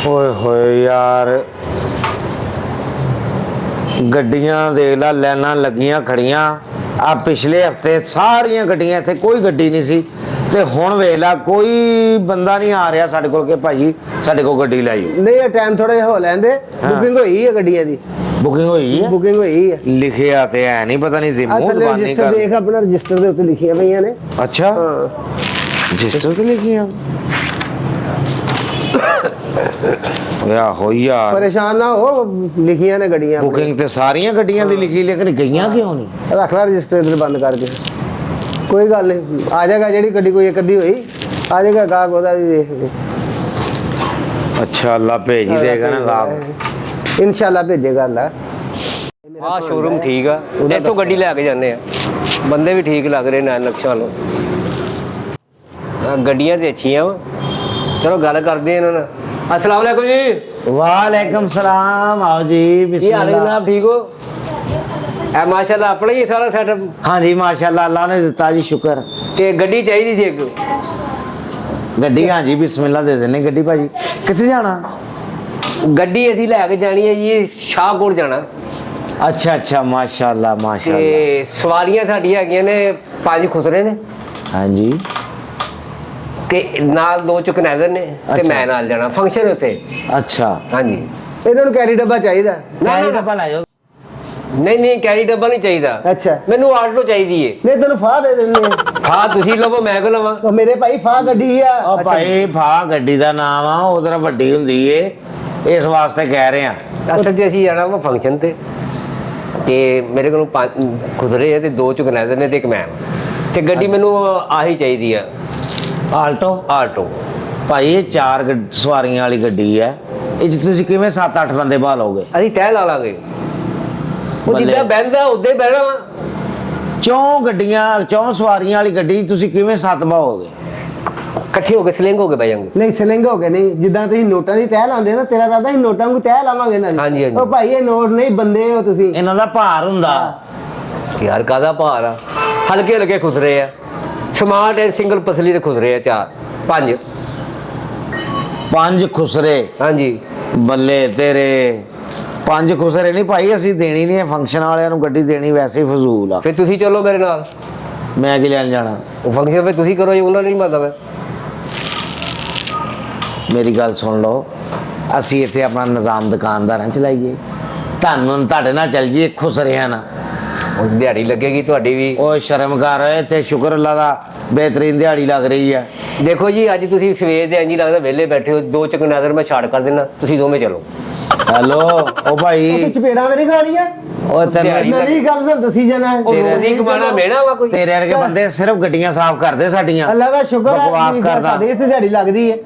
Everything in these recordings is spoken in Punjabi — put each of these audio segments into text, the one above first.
ਓਏ ਹੋਏ ਯਾਰ, ਗੱਡੀਆਂ ਦੇਖ ਲਾ ਲਾਈਨਾਂ ਲੱਗੀਆਂ ਖੜੀਆਂ। ਆ ਪਿਛਲੇ ਹਫਤੇ ਸਾਰੀਆਂ ਗੱਡੀਆਂ, ਇੱਥੇ ਕੋਈ ਗੱਡੀ ਨਹੀਂ ਸੀ, ਤੇ ਹੁਣ ਵੇਖ ਲਾ ਕੋਈ ਬੰਦਾ ਨਹੀਂ ਆ ਰਿਹਾ ਸਾਡੇ ਕੋਲ ਕਿ ਭਾਜੀ ਸਾਡੇ ਕੋਲ ਗੱਡੀ ਲੈ ਜਾਓ। ਨਹੀਂ, ਇਹ ਟਾਈਮ ਥੋੜਾ ਜਿਹਾ ਹੋ ਲੈਂਦੇ। ਬੁਕਿੰਗ ਹੋਈ ਹੈ ਗੱਡੀਆਂ ਦੀ, ਬੁਕਿੰਗ ਹੋਈ ਹੈ? ਬੁਕਿੰਗ ਹੋਈ ਹੈ। ਲਿਖਿਆ ਤੇ ਹੈ ਨਹੀਂ, ਪਤਾ ਨਹੀਂ ਸੀ ਮੂੰਹ ਜ਼ਬਾਨੀ ਰਜਿਸਟਰ ਕਰ। ਦੇਖ, ਆਪਣਾ ਰਜਿਸਟਰ ਦੇ ਉੱਤੇ ਲਿਖੀਆਂ ਪਈਆਂ ਨੇ। ਅੱਛਾ, ਹਾਂ, ਰਜਿਸਟਰ ਤੇ ਲਿਖੀਆਂ ਹੋਇਆ ਹੋਈ ਯਾਰ। ਪਰੇਸ਼ਾਨ ਨਾ ਹੋ, ਲਿਖੀਆਂ ਨੇ ਗੱਡੀਆਂ। ਬੁਕਿੰਗ ਤੇ ਸਾਰੀਆਂ ਗੱਡੀਆਂ ਦੀ ਲਿਖੀ, ਲੇਕਿਨ ਗਈਆਂ ਕਿਉਂ ਨਹੀਂ? ਰੱਖ ਲੈ ਰਜਿਸਟਰ ਇਧਰ ਬੰਦ ਕਰਕੇ। ਕੋਈ ਗੱਲ ਨਹੀਂ, ਆ ਜਾਏਗਾ। ਜਿਹੜੀ ਗੱਡੀ ਕੋਈ ਇੱਕ ਅੱਧੀ ਹੋਈ ਆ ਜਾਏਗਾ, ਗਾਹਕ ਉਹਦਾ ਵੀ ਦੇਖ ਕੇ। ਅੱਛਾ, ਅੱਲਾ ਭੇਜ ਹੀ ਦੇਗਾ ਨਾ ਗਾਹਕ। ਇਨਸ਼ਾਅੱਲਾ ਭੇਜੇਗਾ ਅੱਲਾ। ਆਹ ਸ਼ੋਰੂਮ ਠੀਕ ਆ, ਇੱਥੋਂ ਗੱਡੀ ਲੈ ਕੇ ਜਾਂਦੇ ਆ। ਬੰਦੇ ਵੀ ਠੀਕ ਲੱਗ ਰਹੇ ਨੇ ਨਕਸ਼ਾ ਲੋ। ਗੱਡੀਆਂ ਤੇ ਅੱਛੀਆਂ ਵਾ। ਚਲੋ ਗੱਲ ਕਰਦੇ ਇਹਨਾਂ ਨਾਲ। अस्सलाम वालेकुम जी। वालेकुम सलाम। आओ जी, ਕੀ ਹਾਲ ਹੈ ਜਨਾਬ, ਠੀਕ ਹੋ? ਇਹ ਮਾਸ਼ਾਅੱਲਾ ਆਪਣਾ ਹੀ ਸਾਰਾ ਸੈਟਅਪ। हाँ जी माशाल्लाह, अल्लाह ने दिता जी, शुक्र। ਤੇ ਗੱਡੀ ਚਾਹੀਦੀ ਸੀ ਇੱਕ। गड्डी हाँ जी, बिस्मिल्लाह दे देने गड्डी भाजी। कितने जाना? ਗੱਡੀ ਅਸੀਂ ਲੈ ਕੇ ਜਾਣੀ ਹੈ ਜੀ, ਸ਼ਾਹਕੋਟ ਜਾਣਾ। अच्छा अच्छा, माशाल्लाह माशाल्लाह। ਤੇ ਸਵਾਰੀਆਂ ਸਾਡੀਆਂ ਹੈਗੀਆਂ ਨੇ 5 ਖੁਸਰੇ ਨੇ, हाँ जी। ਤੇ ਨਾਲ 2 ਚੁਕਨੈਦਰ ਨੇ, ਤੇ ਅੱਛਾ। ਮੈਂ ਨਾਲ ਜਾਣਾ ਫੰਕਸ਼ਨ ਉੱਤੇ। अच्छा, ਹਾਂਜੀ। ਇਹਨਾਂ ਨੂੰ ਕੈਰੀ ਡੱਬਾ ਚਾਹੀਦਾ। कैरी डब्बा ला जाओ। ਨਹੀਂ ਨਹੀਂ, ਕੈਰੀ ਡੱਬਾ ਨਹੀਂ ਚਾਹੀਦਾ। ਅੱਛਾ, ਮੈਨੂੰ ਆਲਟੋ ਚਾਹੀਦੀ ਏ। ਨਹੀਂ ਤੈਨੂੰ ਫਾਹ ਦੇ ਦਿੰਦੇ ਆ। ਹਾਂ ਤੁਸੀਂ ਲਵੋ, ਮੈਂ ਕਿਉਂ ਲਵਾਂ? ਉਹ ਮੇਰੇ ਭਾਈ ਫਾਹ ਗੱਡੀ ਆ। ओ भाई भा गड्डी दा नाम आ, उधर वड्डी हुंदी ए, इस वास्ते कह रहे हैं। ਅਸਲ 'ਚ ਅਸੀਂ ਜਾਣਾ ਵਾ ਫੰਕਸ਼ਨ ਤੇ ਮੇਰੇ ਕੋਲ 5 ਖੁਸਰੇ ਆ ਤੇ 2 ਚੁਕਨੈਦਰ ਨੇ ਤੇ ਇੱਕ ਮੈਂ। ਤੇ ਗੱਡੀ ਮੈਨੂੰ ਆਹੀ ਚਾਹੀਦੀ ਆ, आल्टो ਆਲਟੋ। भाई ये 4 सवारियां वाली गड्डी है, इस तुसी किवें 7-8 बंदे भालोगे? ਅਸੀਂ ਤੈਅ ਲਾ ਲਾਂਗੇ। ਉਹ ਬੱਲੇ। ਜਿੱਦਾਂ ਬਹਿੰਦਾ ਉੱਦਾਂ ਹੀ ਬਹਿਣਾ ਵਾ। 4 ਗੱਡੀਆਂ, 4 ਸਵਾਰੀਆਂ ਵਾਲੀ ਗੱਡੀ ਤੁਸੀਂ ਕਿਵੇਂ 7 ਭਾਓਗੇ? ਇਕੱਠੇ ਹੋ ਕੇ ਸਲਿੰਗ ਹੋ ਕੇ ਬਹਿ ਜਾਵਾਂਗੇ। ਨਹੀਂ ਸਲਿੰਗ ਹੋ ਗਏ। ਨਹੀਂ ਜਿੱਦਾਂ ਤੁਸੀਂ ਨੋਟਾਂ ਦੀ ਤਹਿ ਲਾਉਂਦੇ ਨਾ, ਤੇਰਾ ਰਾਦਾ ਹੀ ਨੋਟਾਂ ਨੂੰ ਤਹਿ ਲਾਵਾਂਗੇ ਨਾ। ਹਾਂਜੀ, ਹਾਂਜੀ। ਉਹ ਭਾਈ ਇਹ ਨੋਟ ਨਹੀਂ, ਬੰਦੇ ਹੋ ਤੁਸੀਂ। ਇਹਨਾਂ ਦਾ ਭਾਰ ਹੁੰਦਾ। ਯਾਰ ਕਾਹਦਾ ਭਾਰ ਆ, ਹਲਕੇ ਹਲਕੇ ਖੁਸਰੇ ਆ। ਸਮਾਰਟ ਐਂਡ ਸਿੰਗਲ ਪਸਲੀ ਦੇ ਖੁਸਰੇ ਆ 5 ਖੁਸਰੇ। ਹਾਂਜੀ। ਬੱਲੇ ਤੇਰੇ, 5 ਖੁਸਰੇ ਨਹੀਂ ਭਾਈ, ਅਸੀਂ ਦੇਣੀ ਨਹੀਂ ਹੈ ਫੰਕਸ਼ਨ ਵਾਲਿਆਂ ਨੂੰ ਗੱਡੀ ਦੇਣੀ, ਵੈਸੇ ਹੀ ਫਜ਼ੂਲ ਆ। ਫਿਰ ਤੁਸੀਂ ਚੱਲੋ ਮੇਰੇ ਨਾਲ। ਮੈਂ ਕੀ ਲੈਣ ਜਾਣਾ? ਉਹ ਫੰਕਸ਼ਨ ਫਿਰ ਤੁਸੀਂ ਕਰੋ ਜੀ, ਉਹਨਾਂ ਨੇ ਨਹੀਂ ਮੰਨਦਾ ਮੈਂ। ਮੇਰੀ ਗੱਲ ਸੁਣ ਲਓ, ਅਸੀਂ ਇੱਥੇ ਆਪਣਾ ਨਿਜ਼ਾਮ ਦੁਕਾਨਦਾਰਾਂ ਚਲਾਈਏ, ਤੁਹਾਨੂੰ ਤੁਹਾਡੇ ਨਾਲ ਚੱਲ ਜੀਏ ਖੁਸਰਿਆਂ ਨਾਲ। ਉਹ ਦਿਹਾੜੀ ਲੱਗੇਗੀ ਤੁਹਾਡੀ ਵੀ। ਉਹ ਸ਼ਰਮ ਕਰ, ਇੱਥੇ ਸ਼ੁਕਰ ਅੱਲਾ ਦਾ ਬਿਹਤਰੀਨ ਦਿਹਾੜੀ ਲੱਗ ਰਹੀ ਹੈ। ਦੇਖੋ ਜੀ, ਅੱਜ ਤੁਸੀਂ ਸਵੇਰ ਦੇ ਇੰਝ ਲੱਗਦਾ ਵਿਹਲੇ ਬੈਠੇ ਹੋ। 2 ਚੁਕਨੈਦਰ ਮੈਂ ਛਾੜ ਕਰ ਦੇਣਾ, ਤੁਸੀਂ ਦੋਵੇਂ ਚਲੋ। ਹੈਲੋ ਉਹ ਭਾਈ, ਚਪੇੜਾਂ ਤੇ ਨਹੀਂ ਖਾਣੀਆਂ। ਉਹ ਤੈਨੂੰ ਮੇਰੀ ਗੱਲ ਸੁਣ, ਦੱਸੀ ਜਾਣਾ। ਉਹ ਰੋਜ਼ੀ ਕਮਾਣਾ ਮਿਹਣਾ ਵਾ ਕੋਈ। ਤੇਰੇ ਵਰਗੇ ਬੰਦੇ ਸਿਰਫ ਗੱਡੀਆਂ ਸਾਫ਼ ਕਰਦੇ ਸਾਡੀਆਂ। ਅੱਲਾ ਦਾ ਸ਼ੁਕਰ ਹੈ, ਬਕਵਾਸ ਕਰਦਾ। ਸਾਡੇ ਇੱਥੇ ਦਿਹਾੜੀ ਲੱਗਦੀ ਹੈ।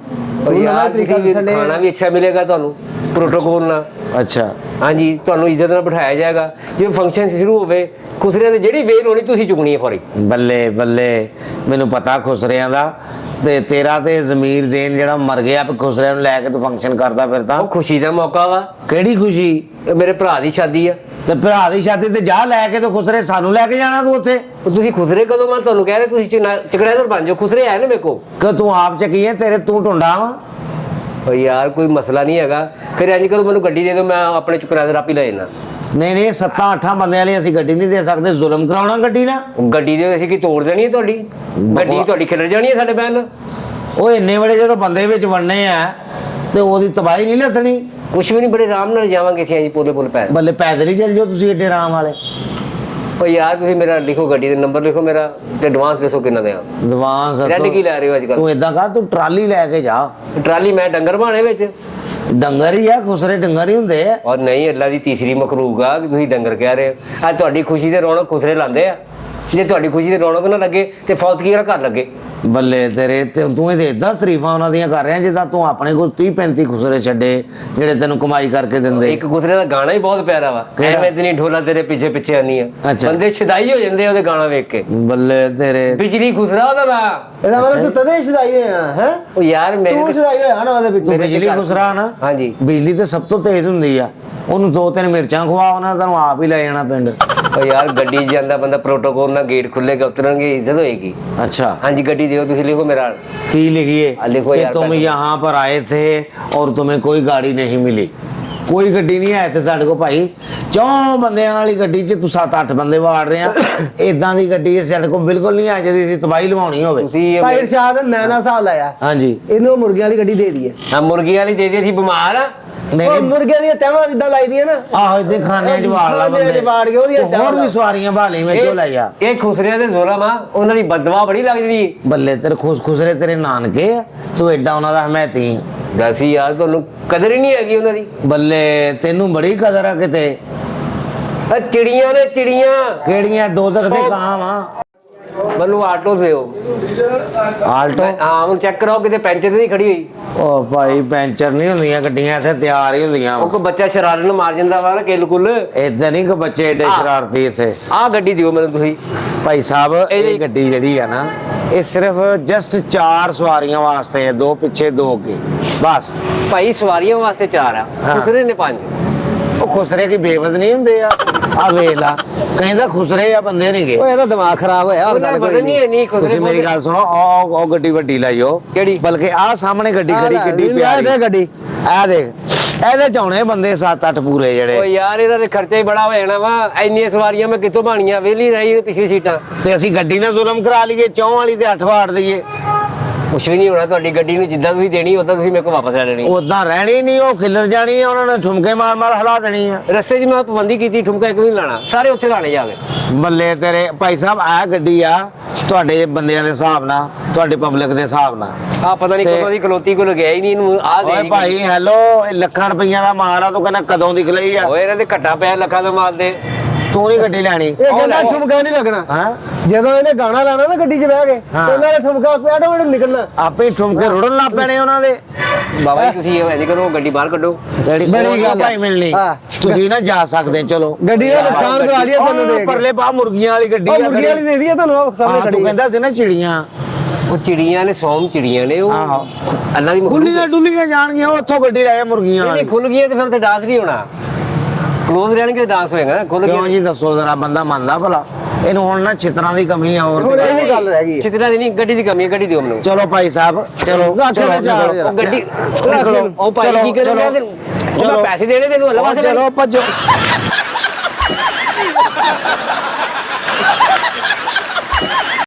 ਔਰ ਯਾਰ ਤੁਸੀਂ ਖਾਣਾ ਵੀ ਅੱਛਾ ਮਿਲੇਗਾ ਤੁਹਾਨੂੰ, ਪ੍ਰੋਟੋਕੋਲ ਨਾਲ। ਅੱਛਾ, ਹਾਂਜੀ, ਤੁਹਾਨੂੰ ਇੱਜ਼ਤ ਨਾਲ ਬਿਠਾਇਆ ਜਾਏਗਾ। ਜੇ ਫੰਕਸ਼ਨ ਸ਼ੁਰੂ ਹੋਵੇ, ਖੁਸਰਿਆਂ ਦੀ ਜਿਹੜੀ ਵੇਲ ਹੋਣੀ ਤੁਸੀਂ ਚੁਗਣੀ ਹੈ ਫੌਰੀ। ਬੱਲੇ ਬੱਲੇ, ਮੈਨੂੰ ਪਤਾ ਖੁਸਰਿਆਂ ਦਾ। ਤੇ ਤੇਰਾ ਤੇ ਜ਼ਮੀਰ ਦੇਨ ਜਿਹੜਾ ਮਰ ਗਿਆ, ਖੁਸਰਿਆਂ ਨੂੰ ਲੈ ਕੇ ਤੂੰ ਫੰਕਸ਼ਨ ਕਰਦਾ ਫਿਰਦਾ। ਉਹ ਖੁਸ਼ੀ ਦਾ ਮੌਕਾ ਵਾ। ਕਿਹੜੀ ਖੁਸ਼ੀ? ਇਹ ਮੇਰੇ ਭਰਾ ਦੀ ਸ਼ਾਦੀ ਆ। ਤੇ ਭਰਾ ਦੀ ਸ਼ਾਦੀ ਤੇ ਜਾ ਲੈ ਕੇ, ਤੇ ਖੁਸਰੇ ਸਾਨੂੰ ਲੈ ਕੇ ਜਾਣਾ ਤੂੰ ਉੱਥੇ? ਉਹ ਤੁਸੀਂ ਖੁਸਰੇ ਕਦੋਂ? ਮੈਂ ਤੁਹਾਨੂੰ ਕਹਿ ਰਿਹਾ ਤੁਸੀਂ ਚੁਕਨੈਦਰ ਬਣ ਜਾਓ। ਖੁਸਰੇ ਆਏ ਨੇ ਮੇਰੇ ਕੋਲ। ਕਿ ਤੂੰ ਆਪ ਚੱਕੀਏ, ਤੇਰੇ ਤੂੰ ਢੁੰਡਾ ਵਾ। ਉਹ ਯਾਰ ਕੋਈ ਮਸਲਾ ਨਹੀਂ ਹੈਗਾ। ਫਿਰ ਇੰਝ ਕਰੋ, ਮੈਨੂੰ ਗੱਡੀ ਦੇ ਦਿਓ, ਮੈਂ ਆਪਣੇ ਚੁਕਨੈਦਰ ਆਪ ਹੀ ਲੈ ਜਾਣਾ। ਨਹੀਂ ਨਹੀਂ, 7-8 ਬੰਦਿਆਂ ਲਈ ਅਸੀਂ ਗੱਡੀ ਨਹੀਂ ਦੇ ਸਕਦੇ, ਜ਼ੁਲਮ ਕਰਾਉਣਾ ਗੱਡੀ ਨਾਲ। ਗੱਡੀ ਦੇ ਅਸੀਂ ਕੀ ਤੋੜ ਦੇਣੀ ਹੈ ਤੁਹਾਡੀ? ਗੱਡੀ ਤੁਹਾਡੀ ਖਿਲਰ ਜਾਣੀ ਹੈ ਸਾਡੇ ਬਹਿਣ ਨਾਲ। ਉਹ ਇੰਨੇ ਬੜੇ ਜਦੋਂ ਬੰਦੇ ਵਿੱਚ ਵੜਨੇ ਆ ਤੇ ਉਹਦੀ ਤਬਾਹੀ ਨਹੀਂ ਲੱਥਣੀ। ਕੁਛ ਵੀ ਨਹੀਂ, ਬੜੇ ਆਰਾਮ ਨਾਲ ਜਾਵਾਂਗੇ ਅਸੀਂ ਜੀ, ਪੋਲੇ ਪੋਲੇ ਪੈਰ। ਬੱਲੇ ਪੈਦਲ ਹੀ ਚੱਲ ਜਾਓ ਤੁਸੀਂ, ਏਡੇ ਆਰਾਮ ਵਾਲੇ। ਉਹ ਯਾਰ ਤੁਸੀਂ ਮੇਰਾ ਲਿਖੋ, ਗੱਡੀ ਦਾ ਨੰਬਰ ਲਿਖੋ ਮੇਰਾ, ਤੇ ਐਡਵਾਂਸ ਦੱਸੋ ਕਿੰਨਾ ਦਿਆਂ। ਐਡਵਾਂਸ ਰੈਂਟ ਕੀ ਲੈ ਰਹੇ ਹੋ ਅੱਜ ਕੱਲ? ਤੂੰ ਏਦਾਂ ਕਰ, ਤੂੰ ਟਰਾਲੀ ਲੈ ਕੇ ਜਾ। ਟਰਾਲੀ ਮੈਂ ਡੰਗਰ ਬਾਣੇ ਵਿੱਚ। ਡੰਗਰ ਹੀ ਆ, ਖੁਸਰੇ ਡੰਗਰ ਹੀ ਹੁੰਦੇ ਆ। ਔਰ ਨਹੀਂ, ਅੱਲਾ ਦੀ ਤੀਸਰੀ ਮਖਲੂਕ ਆ ਕਿ ਤੁਸੀਂ ਡੰਗਰ ਕਹਿ ਰਹੇ ਹੋ। ਅੱਜ ਤੁਹਾਡੀ ਖੁਸ਼ੀ ਤੇ ਰੌਣਕ ਖੁਸਰੇ ਲਾਉਂਦੇ ਆ। ਜੇ ਤੁਹਾਡੀ ਖੁਸ਼ੀ ਤੇ ਰੌਣਕ ਨਾ ਲੱਗੇ ਤੇ ਫੌਤਗੀ ਦਾ ਘਰ ਲੱਗੇ। ਬੱਲੇ ਤੇਰੇ, ਤੇ ਤੂੰ ਇਹਦੇ ਇਦਾਂ ਤਾਰੀਫਾਂ ਉਹਨਾਂ ਦੀਆਂ ਕਰ ਰਿਹਾ ਜਿੱਦਾਂ ਤੂੰ ਆਪਣੇ ਕੋਲ 30-35 ਖੁਸਰੇ ਛੱਡੇ ਜਿਹੜੇ ਤੈਨੂੰ ਕਮਾਈ ਕਰਕੇ ਦਿੰਦੇ। ਇੱਕ ਖੁਸਰੇ ਦਾ ਗਾਣਾ ਹੀ ਬਹੁਤ ਪਿਆਰਾ ਵਾ, ਐਵੇਂ ਤੇ ਨਹੀਂ ਢੋਲਾ ਤੇਰੇ ਪਿੱਛੇ ਪਿੱਛੇ ਆਨੀ ਆ। ਅੱਛਾ। ਬੰਦੇ ਸ਼ਦਾਈ ਹੋ ਜਾਂਦੇ ਆ ਉਹਦੇ ਗਾਣਾ ਵੇਖ ਕੇ। ਬੱਲੇ ਤੇਰੇ, ਬਿਜਲੀ ਖੁਸਰਾ ਉਹਦਾ ਦਾ। ਇਹਦਾ ਮਤਲਬ ਤੂੰ ਤਦੇ ਸ਼ਦਾਈ ਹੋਇਆ ਹੈ। ਉਹ ਯਾਰ ਤੂੰ ਮੇਰੇ ਸ਼ਦਾਈ ਹੋਇਆ ਨਾ ਉਹਦੇ ਤੂੰ ਪਿੱਛੇ। ਬਿਜਲੀ ਖੁਸਰਾ ਨਾ। ਹਾਂਜੀ। ਬਿਜਲੀ ਤੇ ਸਭ ਤੋਂ ਤੇਜ਼ ਹੁੰਦੀ ਆ। ਉਹਨੂੰ 2-3 ਮਿਰਚਾਂ ਖਵਾ, ਉਹਨਾਂ ਤੈਨੂੰ ਆਪ ਹੀ ਲੈ ਜਾਣਾ ਪਿੰਡ। ਉਹ ਯਾਰ ਗੱਡੀ 'ਚ ਜਾਂਦਾ ਬੰਦਾ, ਪ੍ਰੋਟੋਕੋਲ ਨਾਲ ਗੇਟ ਖੁੱਲੇਗਾ, ਉਤਰਨਗੇ, ਇੱਜ਼ਤ ਹੋਏਗੀ। अच्छा, ਹਾਂਜੀ ਗੱਡੀ ਦਿਓ, ਤੁਸੀਂ ਲਿਖੋ ਮੇਰਾ। की लिखिए लिखो कि यार तुम पहले। यहाँ पर आए थे और तुम्हें कोई गाड़ी नहीं मिली। कोई गड्डी नहीं आए थे साढ़े को भाई, 4 ਬੰਦਿਆਂ ਵਾਲੀ ਗੱਡੀ 'ਚ ਤੂੰ 7-8 ਬੰਦੇ ਵਾੜ ਰਹੇ ਆ। ਇਦਾਂ ਦੀ ਗੱਡੀ ਸਾਡੇ ਕੋਲ ਬਿਲਕੁਲ ਨਹੀਂ ਆ ਜਿਹਦੀ ਅਸੀਂ ਤਬਾਹੀ ਲਵਾਉਣੀ ਹੋਵੇ। ਤੁਸੀਂ ਭਾਈ ਇਰਸ਼ਾਦ ਮੈਂ ਨਾ ਹਿਸਾਬ ਲਾਇਆ, ਹਾਂਜੀ, ਇਹਨੂੰ ਮੁਰਗੀਆਂ ਵਾਲੀ ਗੱਡੀ ਦੇ ਦਈਏ। ਹਾਂ ਮੁਰਗੀ ਵਾਲੀ ਦੇ ਦੇ, ਅਸੀਂ ਬਿਮਾਰ ਆ। ਉਹ ਮੁਰਗੀਆਂ ਦੀਆਂ ਤਹਿਵਾਂ ਜਿੱਦਾਂ ਲਾਈਦੀਆਂ ਨਾ, ਆਹੋ ਇਹਦੇ ਖਾਨਿਆਂ 'ਚ ਵਾੜ ਲਾ ਖਾਨਿਆਂ 'ਚ ਬੰਦੇ, ਵਾੜ ਕੇ ਉਹਦੀਆਂ ਤੂੰ ਹੋਰ ਵੀ ਸਵਾਰੀਆਂ ਭਾਲੀ ਵਿੱਚੋਂ ਲੈ ਜਾ। ਇਹ ਖੁਸਰਿਆਂ ਦੇ ਜ਼ੁਲਮ ਆ, ਉਹਨਾਂ ਦੀ ਬਦਦੁਆ ਬੜੀ ਲੱਗਦੀ। ਬੱਲੇ ਤੇਰੇ ਖੁਸਰੇ ਤੇਰੇ ਨਾਨਕੇ ਆ, ਤੂੰ ਐਡਾ ਉਹਨਾਂ ਦਾ ਹਮਾਇਤੀ ਆ। ਦੱਸ ਯਾਰ, ਤੁਹਾਨੂੰ ਕਦਰ ਹੀ ਨਹੀਂ ਹੈਗੀ ਉਹਨਾਂ ਦੀ। ਬੱਲੇ ਤੈਨੂੰ ਬੜੀ ਕਦਰ ਆ ਕਿਤੇ। ਆ ਚਿੜੀਆਂ ਨੇ ਚਿੜੀਆਂ, ਕਿਹੜੀਆਂ ਦੋ ਤੱਕ ਦੇ ਕਾਂ ਵਾ। ਮੈਨੂੰ ਆਟੋ ਦਿਓ। ਆਲਟੋ, ਹਾਂ ਹੁਣ ਚੈੱਕ ਕਰਾਓ ਕਿਤੇ ਪੈਂਚਰ ਤੇ ਨਹੀਂ ਖੜੀ ਹੋਈ। ਉਹ ਭਾਈ ਪੈਂਚਰ ਨਹੀਂ ਹੁੰਦੀਆਂ ਗੱਡੀਆਂ, ਇੱਥੇ ਤਿਆਰ ਹੀ ਹੁੰਦੀਆਂ ਉਹ ਕੋਈ ਬੱਚਾ ਸ਼ਰਾਰਤ ਨੂੰ ਮਾਰ ਜਾਂਦਾ ਵਾ ਨਾ ਕਿੱਲ ਕੁੱਲ। ਏਦਾਂ ਨਹੀਂ ਕਿ ਬੱਚੇ ਏਡੇ ਸ਼ਰਾਰਤੀ ਇੱਥੇ। ਆਹ ਗੱਡੀ ਦਿਓ ਮੈਨੂੰ ਤੁਸੀਂ। ਭਾਈ ਸਾਹਿਬ ਇਹ ਗੱਡੀ ਜਿਹੜੀ ਆ ਨਾ, ਇਹ ਸਿਰਫ ਜਸਟ 4 ਸਵਾਰੀਆਂ ਵਾਸਤੇ ਹੈ, 2 ਪਿੱਛੇ 2 ਅੱਗੇ ਬਸ। ਭਾਈ ਸਵਾਰੀਆਂ ਵਾਸਤੇ 4 ਆ, ਹਾਂ। ਖੁਸਰੇ ਨੇ 5। ਉਹ ਖੁਸਰੇ ਕੀ ਬੇਵਜ਼ ਨਹੀਂ ਹੁੰਦੇ ਆ? ਆ ਵੇਖ ਲਾ, ਕਹਿੰਦਾ ਖੁਸਰੇ ਆ, ਬੰਦੇ ਨਹੀਂ ਗਏ। ਉਹ ਇਹਦਾ ਦਿਮਾਗ ਖਰਾਬ ਹੋਇਆ। ਹੋਰ ਉਹਨਾਂ ਗੱਲ ਦਾ ਕੋਈ ਵਜ਼ਨ ਨਹੀਂ ਹੈ, ਨਹੀਂ ਤੁਸੀਂ ਖੁਸਰੇ ਮੇਰੀ ਗੱਲ ਸੁਣੋ, ਉਹ ਗੱਡੀ ਵੱਡੀ ਲਾਈਓ। ਕਿਹੜੀ? ਬਲਕਿ ਆ ਸਾਹਮਣੇ ਗੱਡੀ ਆਹ ਖੜੀ ਲੈ, ਕਿੱਡੀ ਲੈ ਪਿਆਰੀ ਦੇ ਗੱਡੀ। ਆ ਦੇਖ, ਇਹਦੇ ਚ ਆਉਣੇ ਬੰਦੇ 7-8 ਪੂਰੇ ਓ ਜਿਹੜੇ। ਯਾਰ ਇਹਦਾ ਤੇ ਖਰਚਾ ਹੀ ਬੜਾ ਹੋ ਜਾਣਾ ਵਾ। ਇੰਨੀਆਂ ਸਵਾਰੀਆਂ ਮੈਂ ਕਿੱਥੋਂ ਬਾਣੀਆਂ, ਵਿਹਲੀ ਰਹੀ ਪਿਛਲੀ ਸੀਟਾਂ। ਤੇ ਅਸੀਂ ਗੱਡੀ ਨਾਲ ਜ਼ੁਲਮ ਕਰਾ ਲਈਏ, 4 ਵਾਲੀ ਤੇ 8 ਵਾੜ ਦਈਏ। ਕੁਛ ਵੀ ਨਹੀਂ ਹੋਣਾ, ਤੁਹਾਡੀ ਗੱਡੀ ਨੂੰ ਜਿੱਦਾਂ ਤੁਸੀਂ ਦੇਣੀ ਉਦਾਂ ਤੁਸੀਂ ਮੇਰੇ ਕੋਲ ਵਾਪਸ ਲੈ ਲੈਣੀ। ਉਦਾਂ ਰਹਿਣੀ ਨਹੀਂ, ਉਹ ਖਿਲਰ ਜਾਣੀ ਆ, ਉਹਨਾਂ ਨੇ ਠੁਮਕੇ ਮਾਰ-ਮਾਰ ਹਿਲਾ ਦੇਣੀ ਆ। ਰਸਤੇ 'ਚ ਮੈਂ ਪਾਬੰਦੀ ਕੀਤੀ, ਠੁਮਕਾ ਇੱਕ ਵੀ ਨਹੀਂ ਲਾਣਾ, ਸਾਰੇ ਉੱਥੇ ਲਾਣੇ ਜਾ ਕੇ। ਬੱਲੇ ਤੇਰੇ ਭਾਈ ਸਾਹਿਬ, ਆ ਗੱਡੀ ਆ ਤੁਹਾਡੇ ਬੰਦਿਆਂ ਦੇ ਹਿਸਾਬ ਨਾਲ, ਤੁਹਾਡੇ ਪਬਲਿਕ ਦੇ ਹਿਸਾਬ ਨਾਲ। ਆ ਪਤਾ ਨਹੀਂ ਤੇ- ਕਦੋਂ ਦੀ ਖਲੋਤੀ ਕੋਲ ਗਿਆ ਹੀ ਨਹੀਂ ਇਹਨੂੰ। ਆ ਓਏ ਦੇ ਭਾਈ ਹੈਲੋ, ਇਹ ਲੱਖਾਂ ਰੁਪਈਆ ਦਾ ਮਾਲ ਆ, ਤੂੰ ਕਹਿੰਦਾ ਕਦੋਂ ਦੀ ਖਲਈ ਆ? ਓਏ ਇਹਨਾਂ ਦੇ ਘੱਟਾ ਪਿਆ ਲੱਖਾਂ ਦੇ ਮਾਲ ਦੇ। ਤੂੰ ਨਹੀਂ ਗੱਡੀ ਲੈਣੀ? ਇਹ ਕਹਿੰਦਾ ਲੈ। ਠੁਮਕਾ ਨਹੀਂ ਲੱਗਣਾ। ਹਾਂ, ਜਦੋਂ ਇਹਨੇ ਗਾਣਾ ਲਾਣਾ ਨਾ ਗੱਡੀ 'ਚ ਬਹਿ ਕੇ, ਹਾਂ। ਉਹਨਾਂ ਨੇ ਠੁਮਕਾ ਪਿਆ ਤਾਂ ਉਹਨੇ ਨਿਕਲਣਾ। ਆਪੇ ਹੀ ਠੁਮਕੇ ਰੁੜਨ ਲੱਗ ਪੈਣੇ ਉਹਨਾਂ ਦੇ। ਬਾਬਾ ਜੀ ਤੁਸੀਂ ਇਹ ਨਹੀਂ ਕਰੋ, ਗੱਡੀ ਬਾਹਰ ਕੱਢੋ। ਬੜੀ ਗੱਲ ਭਾਈ ਮਿਲਣੀ, ਹਾਂ। ਤੁਸੀਂ ਨਾ ਜਾ ਸਕਦੇ, ਚਲੋ। ਗੱਡੀ ਦਾ ਨੁਕਸਾਨ ਕਰਾ ਲਿਆ ਤੁਹਾਨੂੰ ਦੇ ਕੇ। ਪਰਲੇ ਪਾ ਮੁਰਗੀਆਂ ਵਾਲੀ ਗੱਡੀ ਉਹ ਮੁਰਗੀ ਵਾਲੀ ਦੇ ਦਈਏ ਤੁਹਾਨੂੰ, ਉਹ ਸਾਹਮਣੇ ਹਾਂ, ਤੂੰ ਖੜੀ ਹੈ। ਕਹਿੰਦਾ ਸੀ ਨਾ ਚਿੜੀਆਂ ਉਹ ਚਿੜੀਆਂ ਨੇ, ਸੌਮ ਚਿੜੀਆਂ ਨੇ ਉਹ। ਆਹੋ। ਅੱਲਾ ਦੀ ਮਖਲੂਕ ਖੁੱਲੀਆਂ ਡੁੱਲੀਆਂ ਜਾਣਗੀਆਂ, ਉਹ ਉੱਥੋਂ ਗੱਡੀ ਲੈ ਜਾ ਮੁਰਗੀਆਂ ਨਹੀਂ ਵਾਲੀ। ਖੁੱਲ ਗਈਆਂ ਤੇ ਫਿਰ ਤੇ ਡਾਂਸ ਨਹੀਂ ਹੋਣਾ, ਕਲੋਜ਼ ਰਹਿਣਗੇ ਡਾਂਸ ਹੋਏਗਾ ਨਾ। ਖੁੱਲ ਕਿਉਂ ਗਏ ਜੀ ਦੱਸੋ ਜ਼ਰਾ, ਬੰਦਾ ਮੰਨਦਾ ਭਲਾ? ਇਹਨੂੰ ਹੁਣ ਨਾ ਛਿੱਤਰਾਂ ਦੀ ਕਮੀ ਆ ਹੋਰ ਹੁਣ ਤੇ। ਇਹ ਵੀ ਗੱਲ ਰਹਿ ਗਈ ਹੈ। ਚਿਤਰਾ ਦੀ ਨਹੀਂ, ਗੱਡੀ ਦੀ ਕਮੀ ਹੈ, ਗੱਡੀ ਦਿਓ ਮੈਨੂੰ। ਚਲੋ ਭਾਈ ਸਾਹਿਬ, ਚਲੋ ਰੱਖ ਚਲੋ ਲੈ ਜਾ ਨਿਕਲੋ। ਉਹ ਗੱਡੀ ਨਿਕਲੋ। ਉਹ ਭਾਈ ਚਲੋ, ਕੀ ਕਰੇਗਾ ਚਲੋ। ਤੈਨੂੰ? ਉਹ ਮੈਂ ਪੈਸੇ ਦੇਣੇ ਤੈਨੂੰ, ਅੱਲਾ ਉਹ ਵਾਸਤੇ। ਚਲੋ ਭੱਜੋ।